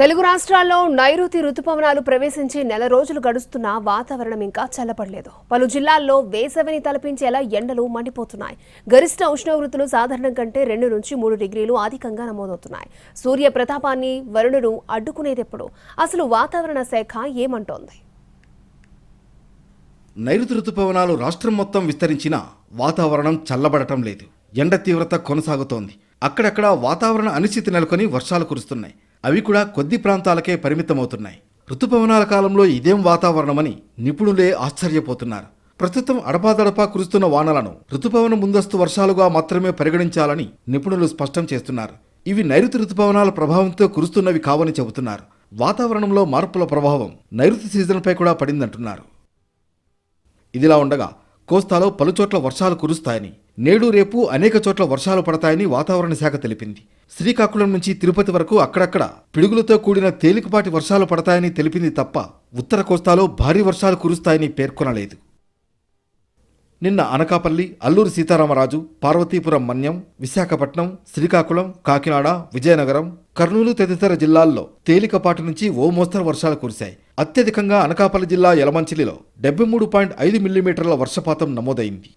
తెలుగు రాష్ట్రాల్లో నైరుతి రుతుపవనాలు ప్రవేశించి నెల రోజులు గడుస్తున్నా వాతావరణం ఇంకా చల్లబడలేదు. పలు జిల్లాల్లో వేసవిని తలపించేలా ఎండలు మండిపోతున్నాయి. గరిష్ట ఉష్ణోగ్రతలు సాధారణం కంటే 2 నుంచి 3 డిగ్రీలు అధికంగా నమోదవుతున్నాయి. సూర్య ప్రతాపాన్ని వరుణుడు అడ్డుకునేదెప్పుడు? అసలు వాతావరణ శాఖ ఏమంటోంది? నైరుతి రుతుపవనాలు రాష్ట్రం మొత్తం విస్తరించినా వాతావరణం చల్లబడటం లేదు. ఎండ తీవ్రత కొనసాగుతోంది. అక్కడక్కడ వాతావరణ అనిశ్చితి నెలకొని వర్షాలు కురుస్తున్నాయి. అవి కూడా కొద్ది ప్రాంతాలకే పరిమితమవుతున్నాయి. రుతుపవనాల కాలంలో ఇదేం వాతావరణమని నిపుణులే ఆశ్చర్యపోతున్నారు. ప్రస్తుతం అడపాదడపా కురుస్తున్న వానలను రుతుపవన ముందస్తు వర్షాలుగా మాత్రమే పరిగణించాలని నిపుణులు స్పష్టం చేస్తున్నారు. ఇవి నైరుతి రుతుపవనాల ప్రభావంతో కురుస్తున్నవి కావని చెబుతున్నారు. వాతావరణంలో మార్పుల ప్రభావం నైరుతి సీజన్పై కూడా పడిందంటున్నారు. ఇదిలా ఉండగా కోస్తాలో పలుచోట్ల వర్షాలు కురుస్తాయని, నేడు రేపు అనేక చోట్ల వర్షాలు పడతాయని వాతావరణ శాఖ తెలిపింది. శ్రీకాకుళం నుంచి తిరుపతి వరకు అక్కడక్కడ పిడుగులతో కూడిన తేలికపాటి వర్షాలు పడతాయని తెలిపింది తప్ప ఉత్తర కోస్తాలో భారీ వర్షాలు కురుస్తాయని పేర్కొనలేదు. నిన్న అనకాపల్లి, అల్లూరి సీతారామరాజు, పార్వతీపురం మన్యం, విశాఖపట్నం, శ్రీకాకుళం, కాకినాడ, విజయనగరం, కర్నూలు తదితర జిల్లాల్లో తేలికపాటి నుంచి ఓ మోస్తరు వర్షాలు కురిశాయి. అత్యధికంగా అనకాపల్లి జిల్లా యలమంచిలిలో 73.5 మిల్లీమీటర్ల వర్షపాతం నమోదైంది.